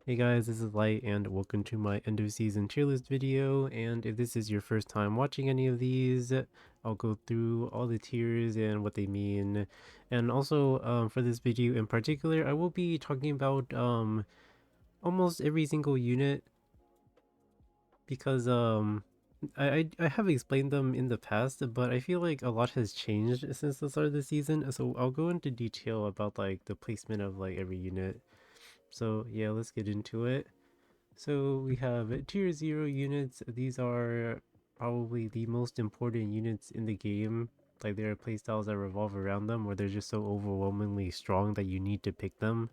Hey guys, this is Light and welcome to my end of season tier list video. And if this is your first time watching any of these, I'll go through all the tiers and what they mean. And also for this video in particular, I will be talking about almost every single unit because I have explained them in the past, but I feel like a lot has changed since the start of the season. So I'll go into detail about like the placement of like every unit. So yeah, let's get into it. So we have tier 0 units. These are probably the most important units in the game. Like there are playstyles that revolve around them where they're just so overwhelmingly strong that you need to pick them.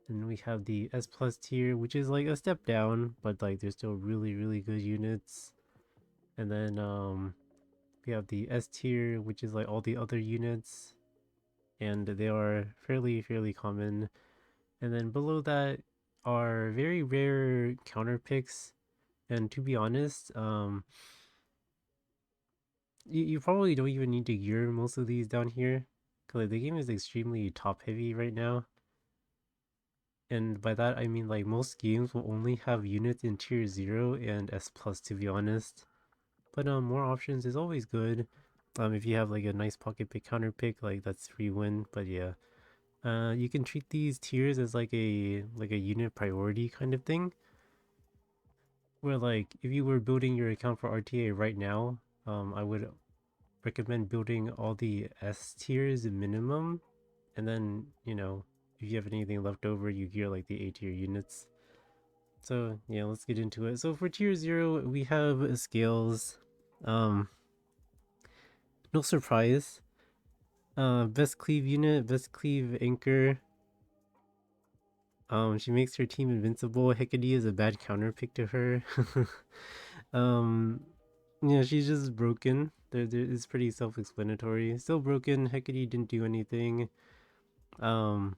And we have the S plus tier, which is like a step down, but like they're still really good units. And then we have the S tier, which is like all the other units, and they are fairly common. And then below that are very rare counter picks. And to be honest, you probably don't even need to gear most of these down here, because like, the game is extremely top heavy right now. And by that I mean like most games will only have units in tier 0 and S plus, to be honest. But more options is always good. If you have like a nice pocket pick counter pick, like that's free win. But yeah, you can treat these tiers as like a unit priority kind of thing. Where like if you were building your account for RTA right now, I would recommend building all the S tiers minimum, and then if you have anything left over, you gear like the A tier units. So yeah, let's get into it. So for tier 0, we have scales. Um, no surprise. Best cleave unit, best cleave anchor. She makes her team invincible. Hecate is a bad counter pick to her. um, yeah, she's just broken. It's pretty self-explanatory. Still broken. Hecate didn't do anything. Um,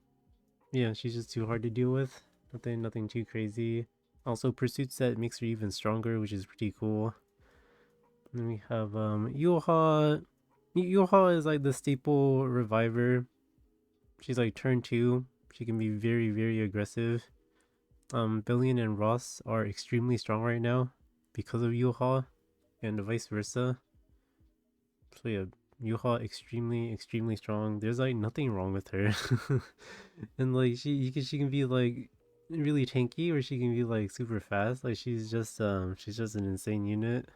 yeah, she's just too hard to deal with. Nothing too crazy. Also, pursuit set makes her even stronger, which is pretty cool. And then we have Yuha. Yuha is like the staple reviver. She's like turn 2. She can be very aggressive. Billion and Ross are extremely strong right now because of Yuha, and vice versa. So yeah, Yuha extremely strong. There's like nothing wrong with her. And like she can be like really tanky, or she can be like super fast. Like she's just an insane unit.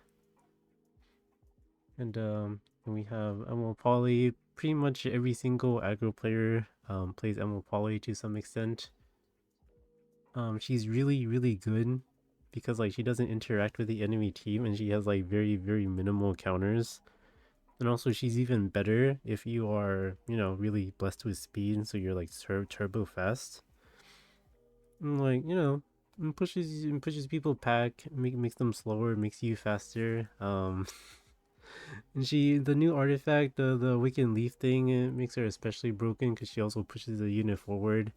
And we have Emerald Poly. Pretty much every single aggro player plays Emerald Poly to some extent. She's really good because like she doesn't interact with the enemy team, and she has like very minimal counters. And also she's even better if you are, really blessed with speed, so you're like turbo fast. And like, pushes people back, makes them slower, makes you faster. And the new artifact, the Wicked Leaf thing, it makes her especially broken because she also pushes the unit forward.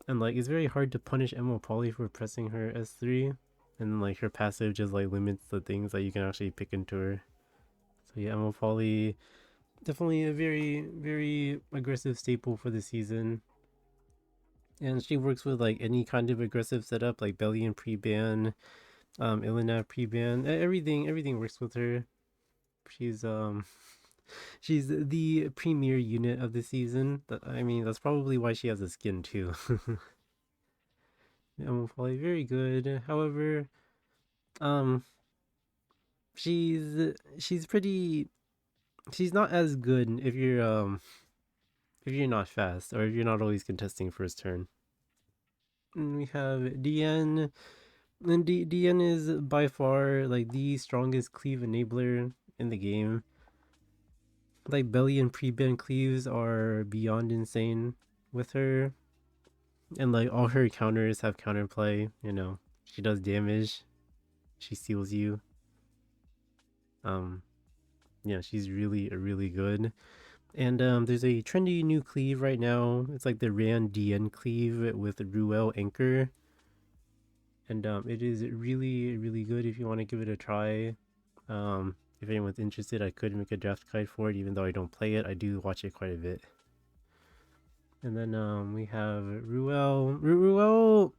And like it's very hard to punish Emerald Poly for pressing her S3. And like her passive just like limits the things that you can actually pick into her. So yeah, Emerald Poly definitely a very aggressive staple for the season. And she works with like any kind of aggressive setup, like Belly and pre-ban, Illinak pre-ban, everything works with her. She's she's the premier unit of the season. I mean, that's probably why she has a skin too. Probably very good. However, um, she's pretty. She's not as good if you're not fast, or if you're not always contesting first turn. And we have DN. And DN is by far like the strongest cleave enabler in the game. Like Belly and pre-ban cleaves are beyond insane with her. And like all her counters have counterplay, She does damage. She steals you. Um yeah, she's really good. And there's a trendy new cleave right now. It's like the Rand DN cleave with Ruel Anchor. And it is really good if you want to give it a try. If anyone's interested, I could make a draft guide for it, even though I don't play it. I do watch it quite a bit. And then we have Ruel. Ruel.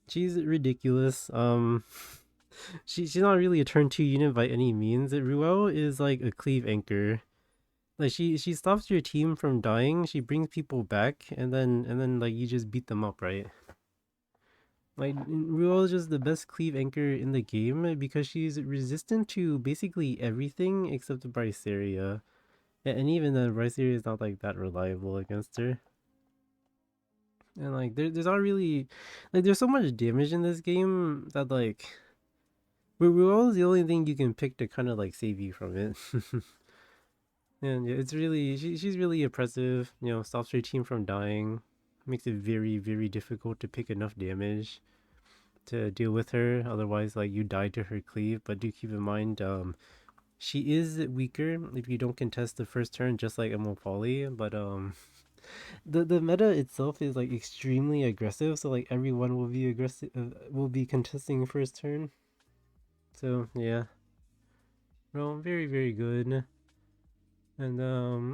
She's ridiculous. She's not really a turn two unit by any means. Ruel is like a cleave anchor. Like she stops your team from dying. She brings people back, and then like you just beat them up, right? Like Ruel is just the best cleave anchor in the game because she's resistant to basically everything except the Bryceria. And even then, Bryceria is not like that reliable against her. And like there's not really like there's so much damage in this game that like Ruel is the only thing you can pick to kind of like save you from it. And yeah, it's really she's really oppressive. You know, stops your team from dying, makes it very difficult to pick enough damage to deal with her. Otherwise, like you die to her cleave. But do keep in mind, she is weaker if you don't contest the first turn, just like Emerald Folly. But the meta itself is like extremely aggressive. So like everyone will be aggressive, will be contesting first turn. So yeah, well, very good. And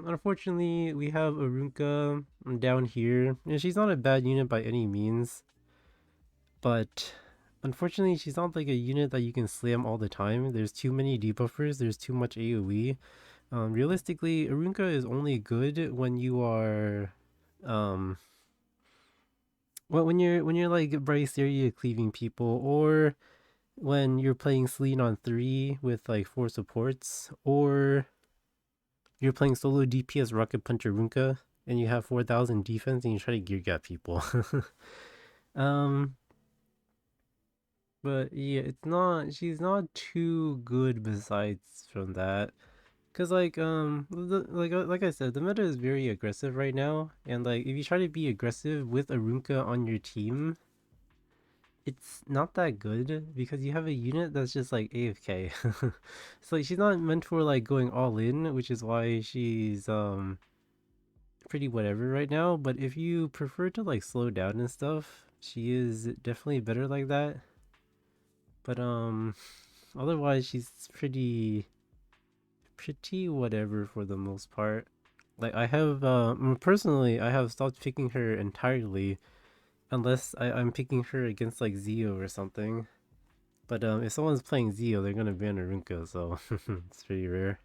unfortunately, we have Arunka down here. And she's not a bad unit by any means, but unfortunately, she's not like a unit that you can slam all the time. There's too many debuffers. There's too much AOE. Realistically, Arunka is only good when you are, um, well, when you're like Bryceria cleaving people, or when you're playing Celine on 3 with like 4 supports, or you're playing solo DPS Rocket Puncher Runka and you have 4,000 defense and you try to gear gap people. um, but yeah, it's not. She's not too good besides from that. Cause like I said, the meta is very aggressive right now, and like if you try to be aggressive with Arunka on your team, it's not that good because you have a unit that's just like AFK. So like, she's not meant for like going all in, which is why she's pretty whatever right now, but if you prefer to like slow down and stuff, she is definitely better like that. But otherwise she's pretty whatever for the most part. Like I have personally I have stopped picking her entirely unless I'm picking her against like Zio or something. But if someone's playing Zio, they're gonna ban Arunka, so it's pretty rare.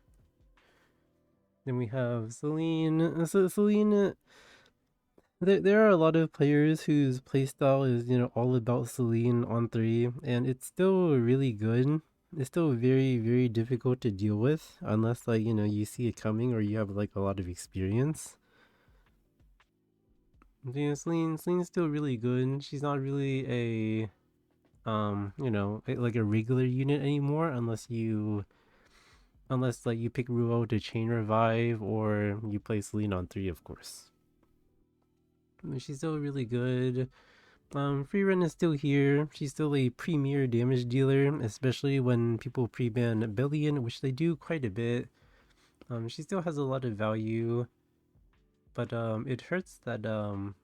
Then we have Celine. So Celine, there are a lot of players whose playstyle is, all about Celine on 3, and it's still really good. It's still very difficult to deal with unless, like, you see it coming or you have, like, a lot of experience. Yeah, Celine's still really good. She's not really like a regular unit anymore unless, like, you pick Ruo to chain revive or you play Celine on 3, of course. She's still really good. Free Run is still here. She's still a premier damage dealer, especially when people pre-ban Bellion, which they do quite a bit. She still has a lot of value, but it hurts that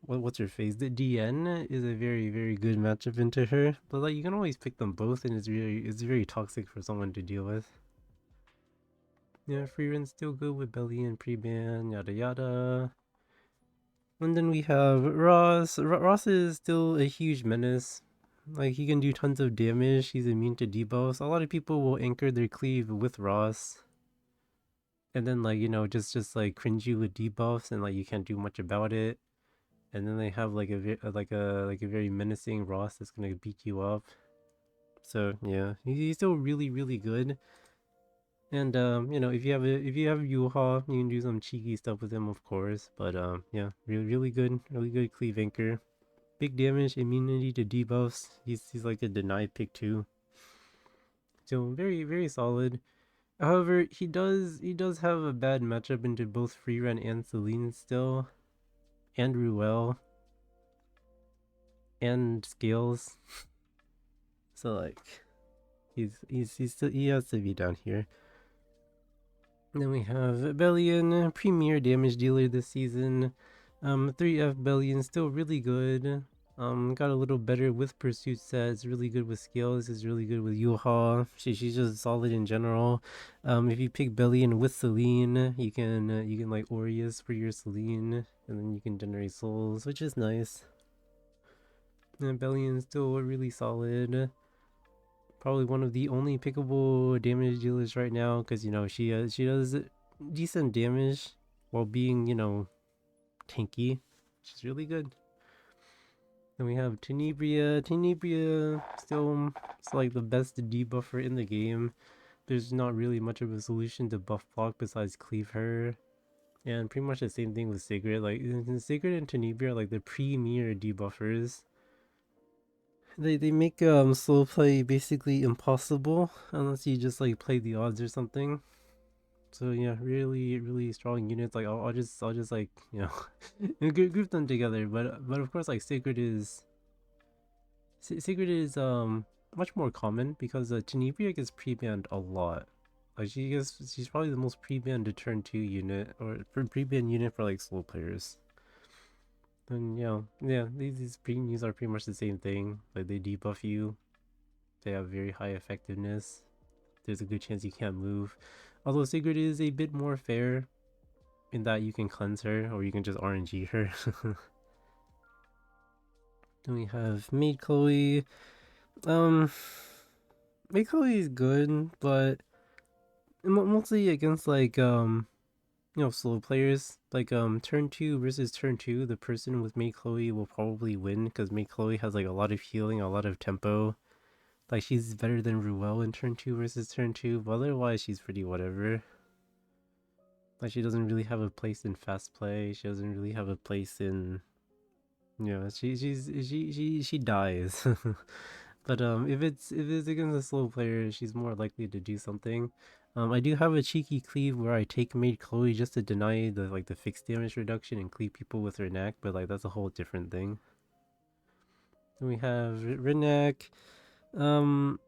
what's her face? The DN is a very good matchup into her. But like you can always pick them both, and it's very toxic for someone to deal with. Yeah, Free Run's still good with Bellion pre-ban, yada yada. And then we have Ross. Ross is still a huge menace. Like he can do tons of damage. He's immune to debuffs. A lot of people will anchor their cleave with Ross, and then like just like cringe you with debuffs, and like you can't do much about it. And then they have like a very menacing Ross that's gonna beat you up. So yeah, he's still really good. And if you have Yuha, you can do some cheeky stuff with him, of course. But yeah, really good cleave anchor. Big damage, immunity to debuffs. He's like a deny pick too. So very solid. However, he does have a bad matchup into both Free Run and Celine still, and Ruel, and Scales. So like, he's still he has to be down here. Then we have Bellion, premier damage dealer this season. 3F Bellion still really good. Got a little better with pursuit sets, really good with skills, is really good with Yuha. She's just solid in general. If you pick Bellion with Celine, you can like Aureus for your Celine, and then you can generate souls, which is nice. And Bellion's still really solid. Probably one of the only pickable damage dealers right now, because you know she does decent damage while being tanky, which is really good. Then we have Tenebria. Tenebria still is like the best debuffer in the game. There's not really much of a solution to buff block besides cleave her. And pretty much the same thing with Sigrid. Like Sigrid and Tenebria are like the premier debuffers. They make slow play basically impossible unless you just like play the odds or something. So yeah, really strong units. Like I'll just like group them together. But of course like Sigrid is much more common because Tenebria gets pre-banned a lot. Like she's probably the most pre-banned to turn 2 unit or pre-banned unit for like slow players. And yeah, these pre-news are pretty much the same thing. Like they debuff you. They have very high effectiveness. There's a good chance you can't move. Although Sigrid is a bit more fair in that you can cleanse her or you can just RNG her. Then we have Maid Chloe. Um, Maid Chloe is good, but mostly against like slow players. Like turn 2 versus turn 2, the person with Maid Chloe will probably win because Maid Chloe has like a lot of healing, a lot of tempo. Like she's better than Ruel in turn 2 versus turn 2, but otherwise she's pretty whatever. Like she doesn't really have a place in fast play. She doesn't really have a place in she dies. But if it's against a slow player, she's more likely to do something. I do have a cheeky cleave where I take Maid Chloe just to deny the fixed damage reduction and cleave people with her neck, but like that's a whole different thing. Then we have Renek. Um,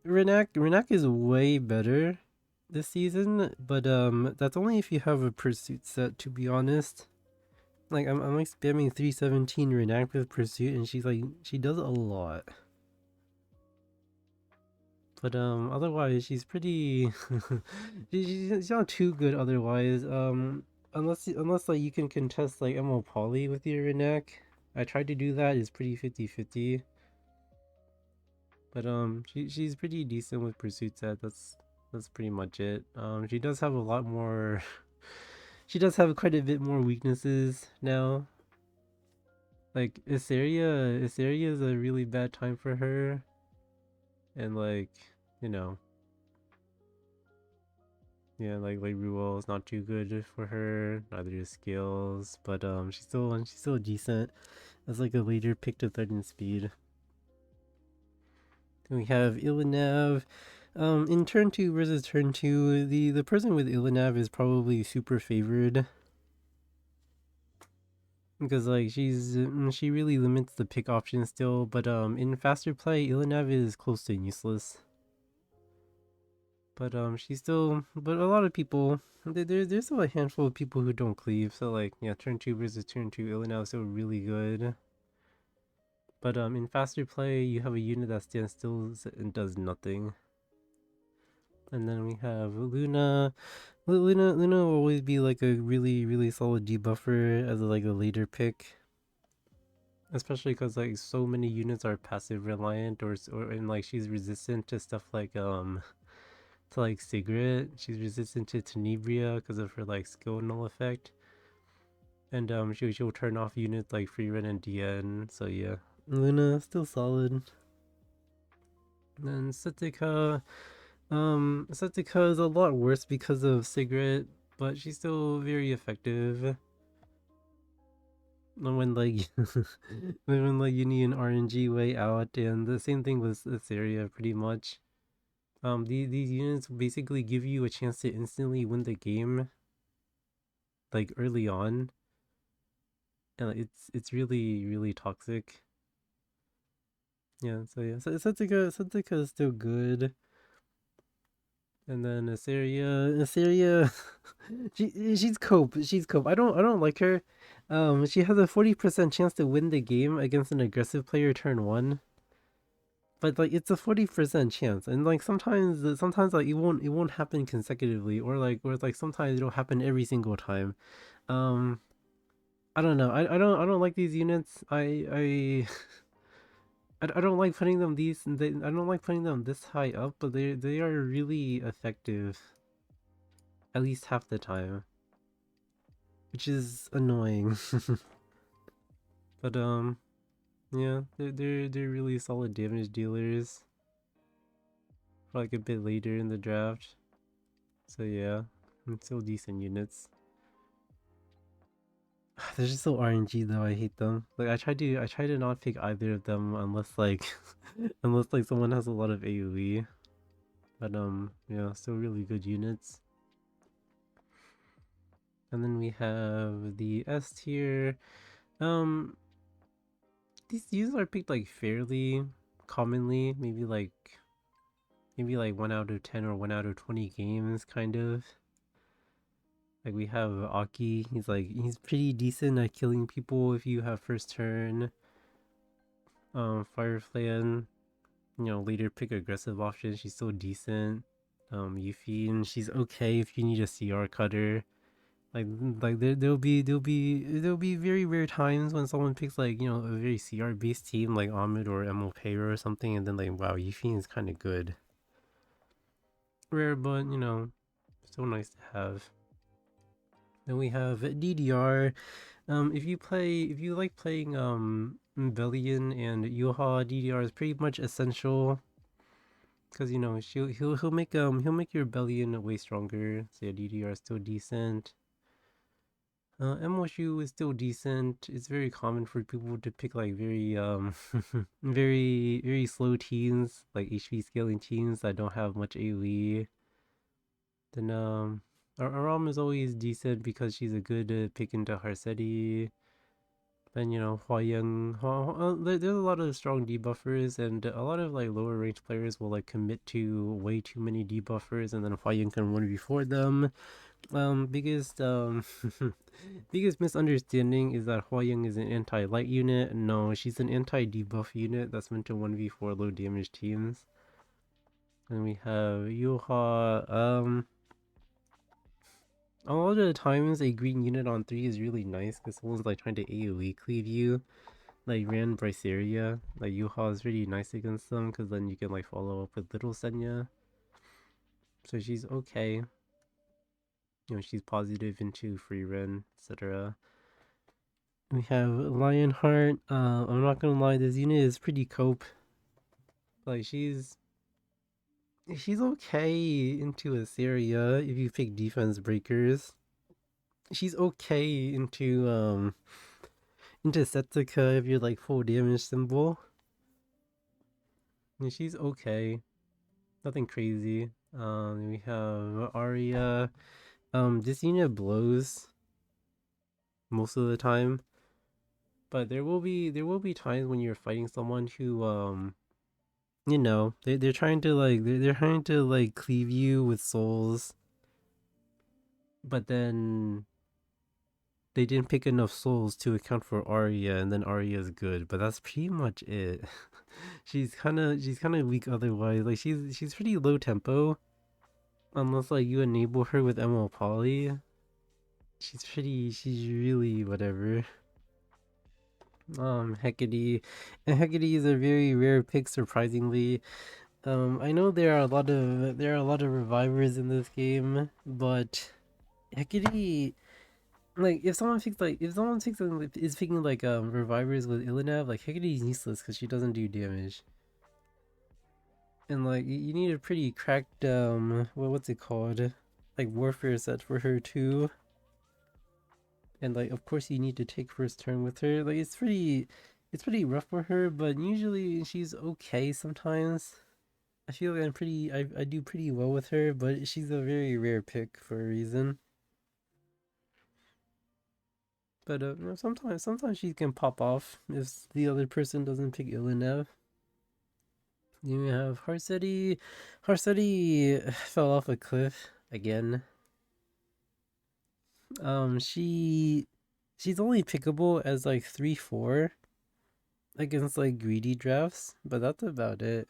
Renek is way better this season, but that's only if you have a pursuit set, to be honest. Like I'm like spamming 317 Renek with pursuit and she does a lot. But otherwise she's pretty she's not too good otherwise. Unless like you can contest like ML Poly with your Renek. I tried to do that, it's pretty 50-50. But she's pretty decent with pursuit set. That's pretty much it. She does have a lot more she does have quite a bit more weaknesses now. Like Issaria is a really bad time for her. And like, you know, yeah, like Ruel is not too good for her, neither is Skills, but she's still decent as like a later pick to threaten speed. Then we have Ilinav. In turn 2 versus turn 2, the person with Ilinav is probably super favored. Because like she really limits the pick option still, but in faster play, Ilinav is close to useless. But but a lot of people, there's still a handful of people who don't cleave. So like yeah, turn 2 versus turn 2, Illinois is still really good. But in faster play, you have a unit that stands still and does nothing. And then we have Luna. Luna will always be like a really solid debuffer as like a later pick. Especially because like so many units are passive reliant or and like she's resistant to stuff like to like Sigrid. She's resistant to Tenebria because of her like skill null effect. And she'll turn off units like Free Run and DN. So yeah. Luna still solid. And Setika. Setika is a lot worse because of Sigrid, but she's still very effective. When like when like you need an RNG way out, and the same thing with this area pretty much. These units basically give you a chance to instantly win the game, like early on, and it's really toxic. Yeah, so yeah, so Setika is still good. And then Assyria, she's cope. She's cope. I don't like her. She has a 40% chance to win the game against an aggressive player turn 1. But like it's a 40% chance, and like sometimes like it won't happen consecutively, or sometimes it'll happen every single time. Um, I don't know. I don't like these units. I I don't like putting them I don't like putting them this high up, but they are really effective at least half the time, which is annoying. But yeah, they're really solid damage dealers for like a bit later in the draft. So yeah, still decent units. They're just so RNG though. I hate them. Like I try to not pick either of them unless like unless like someone has a lot of AoE. But yeah, still really good units. And then we have the S tier. Um, these are picked like fairly commonly. Maybe like 1 out of 10 or 1 out of 20 games, kind of. Like we have Aki. He's pretty decent at killing people if you have first turn. Fireflan, later pick aggressive options. She's still decent. Yuffie, she's okay if you need a CR cutter. Like there'll be very rare times when someone picks like a very CR based team like Ahmed or Emil or something, and then like wow, Yuffie is kind of good. Rare, but still nice to have. Then we have DDR. If you like playing Bellion and Yuha, DDR is pretty much essential because he'll make your Bellion way stronger. So yeah, DDR is still decent. MOSU is still decent. It's very common for people to pick like very very slow teams, like HP scaling teams that don't have much AoE. Then Aram is always decent because she's a good pick into Harseti. Then Hua Young, there's a lot of strong debuffers, and a lot of like lower ranked players will like commit to way too many debuffers, and then Hua Young can run before them. Biggest biggest misunderstanding is that Hua Young is an anti-light unit. No, she's an anti-debuff unit that's meant to 1v4 low damage teams. And we have Yuha. A lot of the times a green unit on 3 is really nice because someone's like trying to AoE cleave you. Like Ran Bryceria, like Yuha is really nice against them because then you can like follow up with Little Senya. So she's okay. She's positive into free Ren, etc. We have Lionheart. I'm not gonna lie, this unit is pretty cope. Like she's okay into Assyria if you pick defense breakers. She's okay into Setsuka if you're like full damage symbol. And she's okay. Nothing crazy. We have Arya. This unit blows most of the time. But there will be times when you're fighting someone who they're trying to like they're trying to like cleave you with souls, but then they didn't pick enough souls to account for Arya, and then Arya is good, but that's pretty much it. She's kind of weak otherwise. Like she's pretty low tempo, unless like you enable her with ML Poly. She's really whatever. Hecate, and Hecate is a very rare pick, surprisingly. I know there are a lot of revivers in this game, but Hecate, like if someone is picking like revivers with Illinev, like Hecate is useless because she doesn't do damage, and like you need a pretty cracked what's it called, like warfare set for her too, and like of course you need to take first turn with her. Like it's pretty rough for her, but usually she's okay sometimes. I feel like I do pretty well with her, but she's a very rare pick for a reason. But sometimes she can pop off if the other person doesn't pick Ilinev. You have Harseti. Harseti fell off a cliff again. She's only pickable as like 3/4 against like greedy drafts, but that's about it.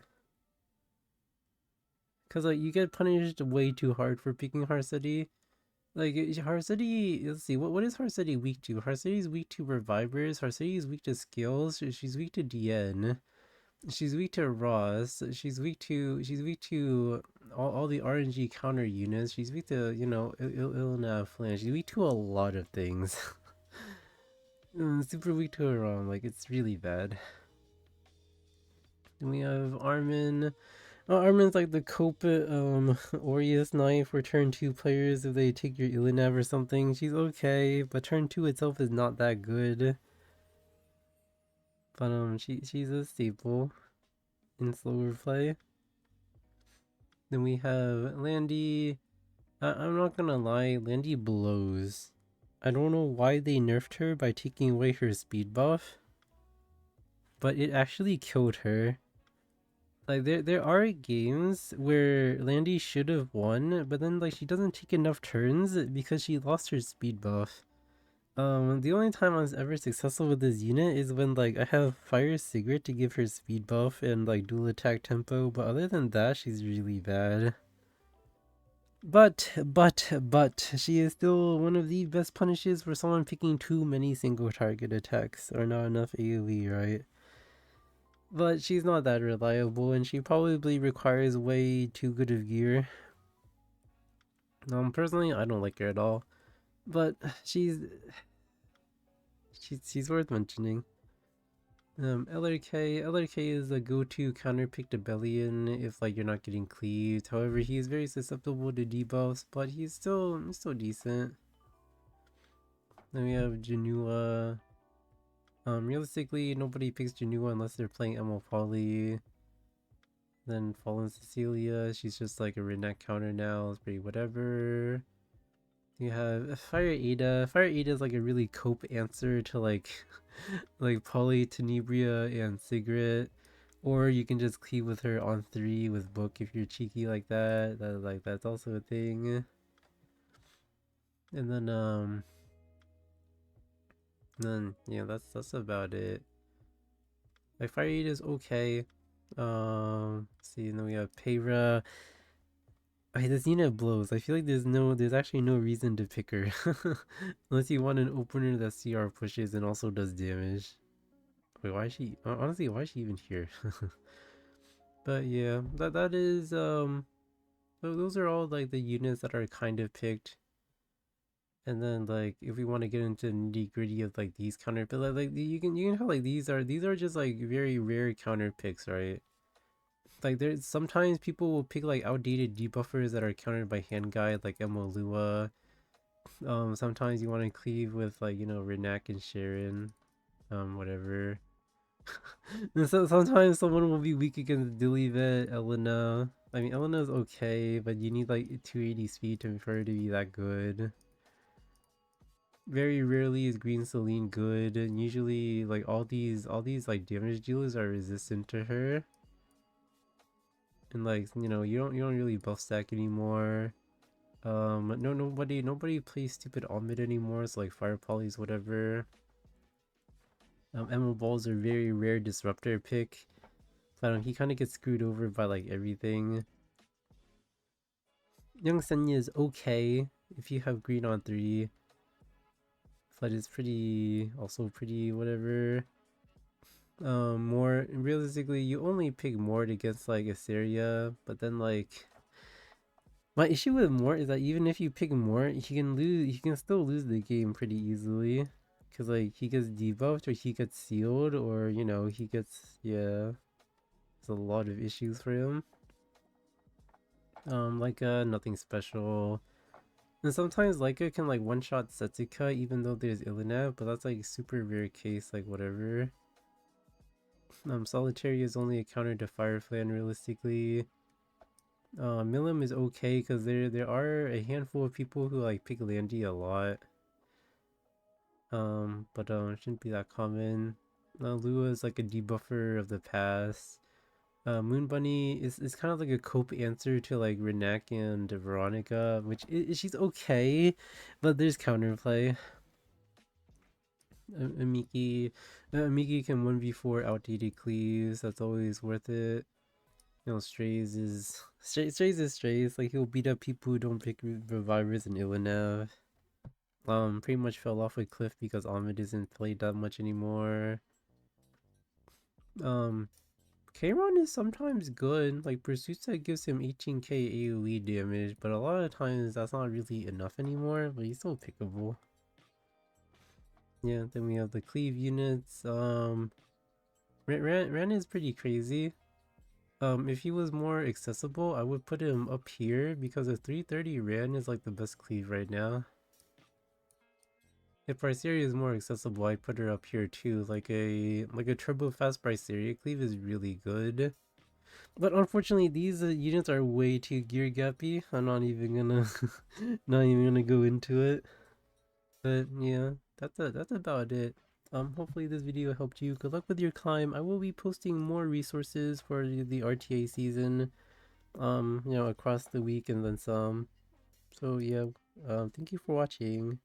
Cause like you get punished way too hard for picking Harseti. Like Harseti, let's see, what is Harseti weak to? Harseti is weak to revivers. Harseti is weak to skills. She's weak to DN. She's weak to Ross. She's weak to all the RNG counter units. She's weak to, you know, Ilna Flange. She's weak to a lot of things. Super weak to her like it's really bad. Then we have Armin. Armin's like the cope Aureus knife for turn 2 players if they take your Ilinav or something. She's okay, but turn 2 itself is not that good. But she's a staple in slower play. Then we have Landy. I'm not gonna lie, Landy blows. I don't know why they nerfed her by taking away her speed buff, but it actually killed her. Like there are games where Landy should have won, but then like she doesn't take enough turns because she lost her speed buff. The only time I was ever successful with this unit is when like I have Fire Sigrid to give her speed buff and like dual attack tempo, but other than that, she's really bad. But she is still one of the best punishes for someone picking too many single target attacks or not enough AoE, right? But she's not that reliable, and she probably requires way too good of gear. Personally, I don't like her at all, but she's worth mentioning. LRK is a go-to counter-pick Debellion if like you're not getting cleaved. However, he is very susceptible to debuffs, but he's still decent. Then we have Janua. Realistically, nobody picks Janua unless they're playing Emo Poly. Then Fallen Cecilia, she's just like a redneck counter now. It's pretty whatever. You have Fire Ada. Fire Ada is like a really cope answer to like like Poly, Tenebria, and Sigrid. Or you can just cleave with her on 3 with Book if you're cheeky like that. That's also a thing. And then yeah, that's about it. Like Fire Ada is okay. See, and then we have Peyra. Okay, this unit blows. I feel like there's actually no reason to pick her. Unless you want an opener that CR pushes and also does damage. Wait, why is she, honestly, why is she even here? But yeah, that is, those are all like the units that are kind of picked. And then like, if we want to get into nitty gritty of like these counter, but like you can have like these are just like very rare counter picks, right? Like there's sometimes people will pick like outdated debuffers that are countered by hand guide like Emolua. Sometimes you want to cleave with like, you know, Renak and Sharon. Whatever. And so sometimes someone will be weak against Dilivet, Elena. I mean, Elena's okay, but you need like 280 speed for her to be that good. Very rarely is Green Celine good, and usually like all these like damage dealers are resistant to her. And like, you know, you don't really buff stack anymore. Nobody plays stupid Omid anymore, so like Fire Polys, whatever. Emerald Ball's a very rare disruptor pick. But he kind of gets screwed over by like everything. Young Senya is okay if you have green on 3. But it's also pretty whatever. More realistically, you only pick Mort against like Assyria, but then like my issue with Mort is that even if you pick Mort, he can still lose the game pretty easily. Cause like he gets debuffed or he gets sealed or you know he gets yeah. There's a lot of issues for him. Nothing special. And sometimes Leica can like one-shot Setsuka even though there's Illinev, but that's like super rare case, like whatever. Solitary is only a counter to Fireflan realistically. Milim is okay because there are a handful of people who like pick Landy a lot. But shouldn't be that common. Lua is like a debuffer of the past. Moon Bunny is kind of like a cope answer to like Renek and Veronica, which she's okay, but there's counterplay. Amiki can 1v4 outdated cleaves, that's always worth it. You know, Strays is Strays, like he'll beat up people who don't pick Revivers and Illinev. Pretty much fell off a cliff because Ahmed isn't played that much anymore. Um Kron is sometimes good. Like Pursuit Set gives him 18k AoE damage, but a lot of times that's not really enough anymore. But he's still pickable. Yeah. Then we have the cleave units. Ran is pretty crazy. If he was more accessible, I would put him up here because a 330 Ran is like the best cleave right now. If Braceria is more accessible, I'd put her up here too. Like a turbo fast Braceria cleave is really good. But unfortunately, these units are way too gear gappy. I'm not even gonna not even gonna go into it. But yeah, that's about it. Hopefully this video helped you. Good luck with your climb. I will be posting more resources for the RTA season. You know, across the week and then some. So yeah, thank you for watching.